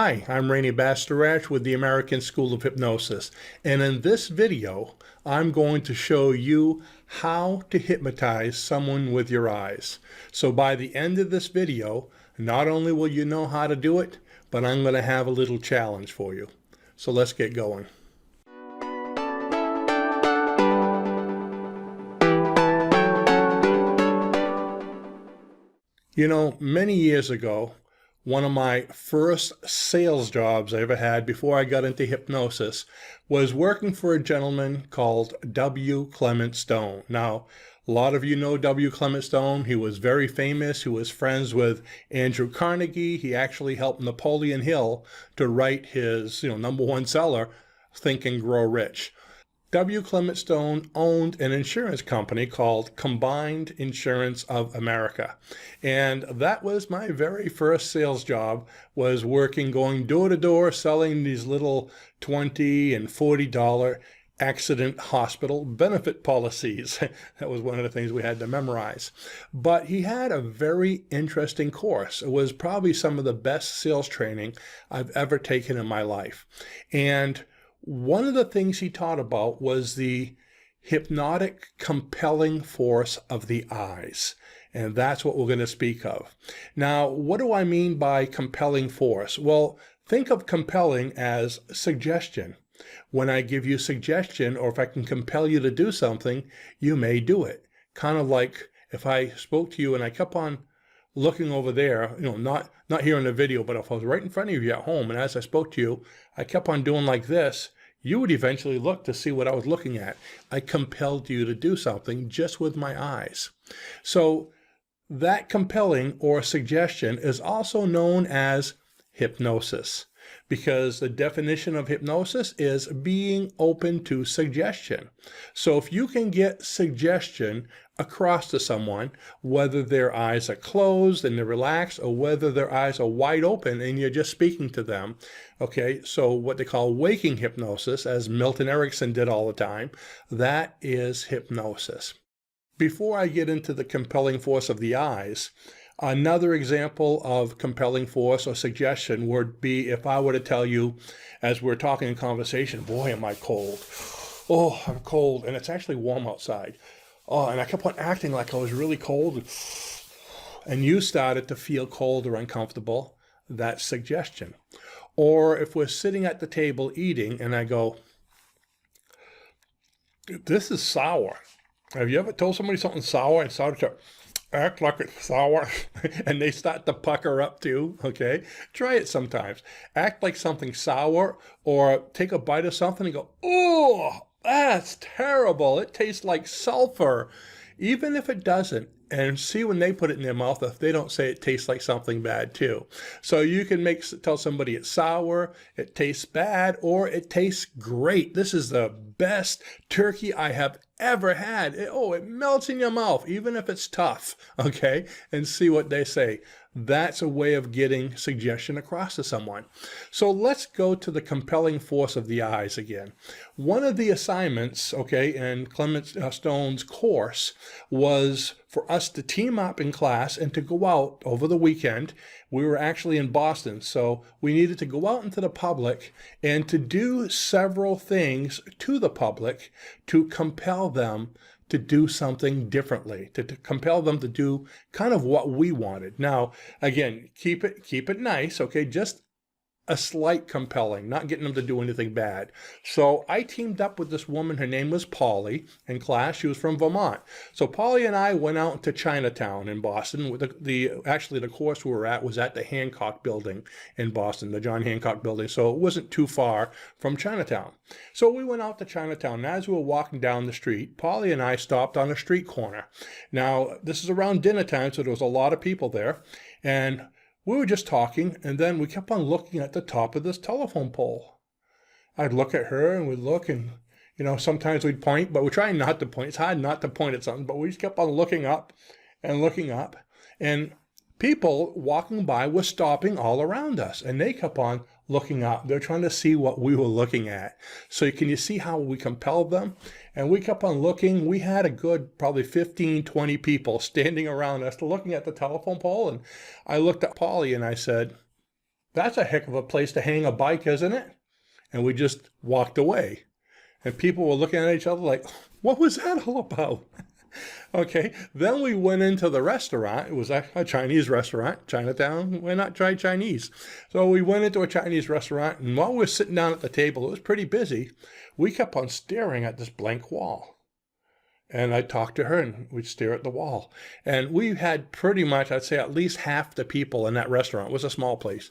Hi, I'm Rene Bastarache with the American School of Hypnosis, and in this video, I'm going to show you how to hypnotize someone with your eyes. So by the end of this video, not only will you know how to do it, but I'm going to have a little challenge for you. So let's get going. You know, many years ago, one of my first sales jobs I ever had before I got into hypnosis was working for a gentleman called W. Clement Stone. Now, a lot of you know W. Clement Stone. He was very famous. He was friends with Andrew Carnegie. He actually helped Napoleon Hill to write his, #1 seller, Think and Grow Rich. W. Clement Stone owned an insurance company called Combined Insurance of America. And that was my very first sales job, was going door to door, selling these little $20 and $40 accident hospital benefit policies. That was one of the things we had to memorize. But he had a very interesting course. It was probably some of the best sales training I've ever taken in my life. And one of the things he taught about was the hypnotic compelling force of the eyes. And that's what we're going to speak of. Now, what do I mean by compelling force? Well, think of compelling as suggestion. When I give you suggestion, or if I can compel you to do something, you may do it. Kind of like if I spoke to you and I kept on looking over there, not here in the video, but if I was right in front of you at home, and as I spoke to you, I kept on doing like this, you would eventually look to see what I was looking at. I compelled you to do something just with my eyes. So that compelling or suggestion is also known as hypnosis, because the definition of hypnosis is being open to suggestion. So if you can get suggestion across to someone, whether their eyes are closed and they're relaxed, or whether their eyes are wide open and you're just speaking to them, okay, so what they call waking hypnosis, as Milton Erickson did all the time, that is hypnosis. Before I get into the compelling force of the eyes, another example of compelling force or suggestion would be if I were to tell you, as we're talking in conversation, boy, am I cold. Oh, I'm cold, and it's actually warm outside. Oh, and I kept on acting like I was really cold, and you started to feel cold or uncomfortable. That's suggestion. Or if we're sitting at the table eating, and I go, this is sour. Have you ever told somebody something sour and started to act like it's sour and they start to pucker up too? Okay, try it sometimes. Act like something sour, or take a bite of something and go, oh, that's terrible. It tastes like sulfur. Even if it doesn't, and see when they put it in their mouth, if they don't say it tastes like something bad too. So you can tell somebody it's sour, it tastes bad, or it tastes great. This is the best turkey I have ever had. It melts in your mouth, even if it's tough, okay? And see what they say. That's a way of getting suggestion across to someone. So let's go to the compelling force of the eyes again. One of the assignments, okay, in Clement Stone's course was for us to team up in class and to go out over the weekend. We were actually in Boston, so we needed to go out into the public and to do several things to the public to compel them to do something differently, to compel them to do kind of what we wanted. Now, again, keep it nice, okay? Just a slight compelling, not getting them to do anything bad. So I teamed up with this woman. Her name was Polly in class. She was from Vermont. So Polly and I went out to Chinatown in Boston. Actually, the course we were at was at the Hancock Building in Boston, the John Hancock Building. So it wasn't too far from Chinatown. So we went out to Chinatown. And as we were walking down the street, Polly and I stopped on a street corner. Now, this is around dinner time, so there was a lot of people there. And we were just talking, and then we kept on looking at the top of this telephone pole. I'd look at her, and we'd look, and, sometimes we'd point, but we're trying not to point. It's hard not to point at something, but we just kept on looking up and looking up. And people walking by were stopping all around us, and they kept on looking up. They're trying to see what we were looking at. So can you see how we compelled them? And we kept on looking. We had a good probably 15, 20 people standing around us looking at the telephone pole. And I looked at Polly and I said, That's a heck of a place to hang a bike, isn't it? And we just walked away. And people were looking at each other like, what was that all about? Okay, then we went into the restaurant. It was a Chinese restaurant, Chinatown. Why not try Chinese? So we went into a Chinese restaurant, and while we were sitting down at the table, it was pretty busy. We kept on staring at this blank wall. And I talked to her, and we'd stare at the wall. And we had pretty much, I'd say at least half the people in that restaurant, it was a small place,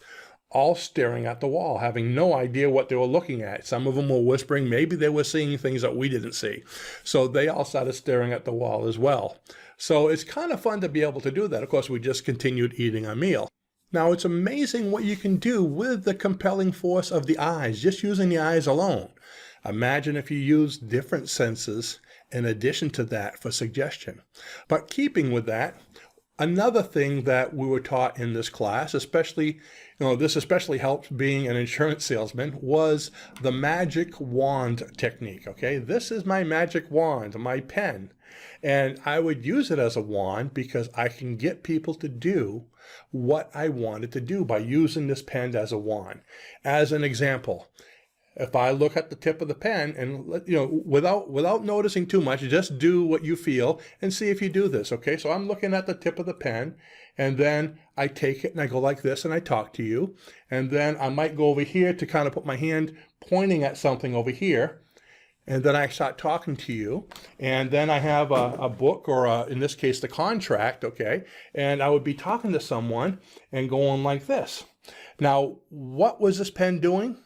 all staring at the wall, having no idea what they were looking at. Some of them were whispering. Maybe they were seeing things that we didn't see. So they all started staring at the wall as well. So it's kind of fun to be able to do that. Of course, we just continued eating our meal. Now, it's amazing what you can do with the compelling force of the eyes, just using the eyes alone. Imagine if you used different senses in addition to that for suggestion. But keeping with that, another thing that we were taught in this class, especially, this especially helps being an insurance salesman, was the magic wand technique, okay? This is my magic wand, my pen. And I would use it as a wand because I can get people to do what I wanted to do by using this pen as a wand. As an example, if I look at the tip of the pen and, without noticing too much, just do what you feel and see if you do this, okay? So I'm looking at the tip of the pen, and then I take it and I go like this and I talk to you. And then I might go over here to kind of put my hand pointing at something over here. And then I start talking to you. And then I have a book, or in this case, the contract, okay? And I would be talking to someone and going like this. Now, what was this pen doing?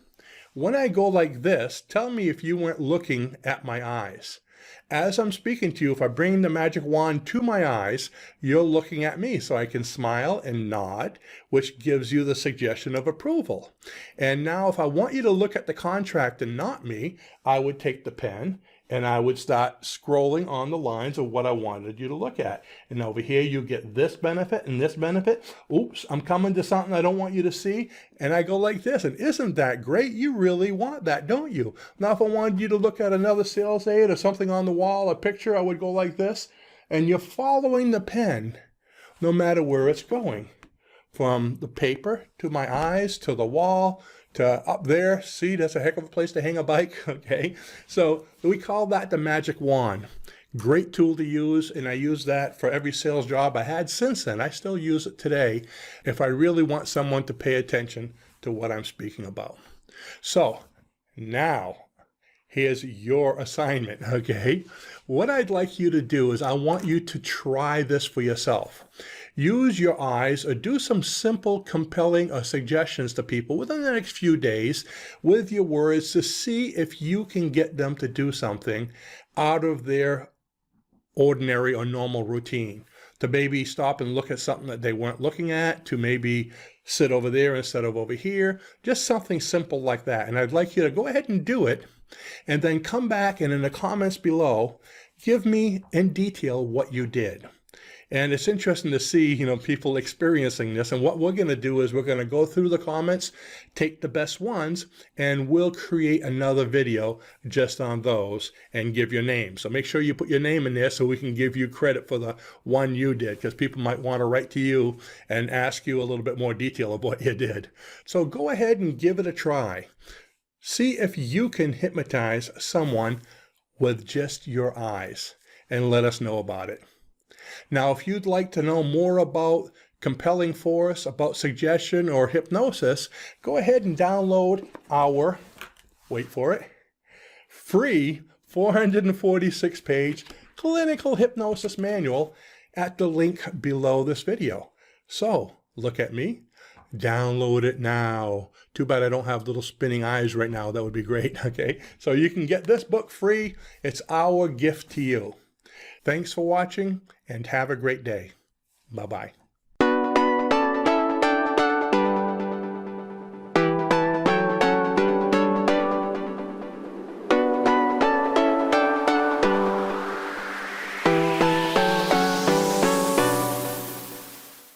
When I go like this, tell me if you weren't looking at my eyes. As I'm speaking to you, if I bring the magic wand to my eyes, you're looking at me, so I can smile and nod, which gives you the suggestion of approval. And now if I want you to look at the contract and not me, I would take the pen and I would start scrolling on the lines of what I wanted you to look at. And over here, you get this benefit and this benefit. Oops, I'm coming to something I don't want you to see. And I go like this. And isn't that great? You really want that, don't you? Now, if I wanted you to look at another sales aid or something on the wall, a picture, I would go like this. And you're following the pen no matter where it's going. From the paper to my eyes to the wall to up there. See, that's a heck of a place to hang a bike, okay? So we call that the magic wand. Great tool to use, and I use that for every sales job I had since then. I still use it today if I really want someone to pay attention to what I'm speaking about. So now, here's your assignment, okay? What I'd like you to do is I want you to try this for yourself. Use your eyes or do some simple, compelling suggestions to people within the next few days with your words to see if you can get them to do something out of their ordinary or normal routine. To maybe stop and look at something that they weren't looking at, to maybe sit over there instead of over here, just something simple like that. And I'd like you to go ahead and do it, and then come back and in the comments below, give me in detail what you did. And it's interesting to see, people experiencing this. And what we're going to do is we're going to go through the comments, take the best ones, and we'll create another video just on those and give your name. So make sure you put your name in there so we can give you credit for the one you did, because people might want to write to you and ask you a little bit more detail of what you did. So go ahead and give it a try. See if you can hypnotize someone with just your eyes, and let us know about it. Now, if you'd like to know more about compelling force, about suggestion or hypnosis, go ahead and download our, wait for it, free 446-page clinical hypnosis manual at the link below this video. So, look at me. Download it now. Too bad I don't have little spinning eyes right now. That would be great, okay? So you can get this book free. It's our gift to you. Thanks for watching, and have a great day. Bye-bye.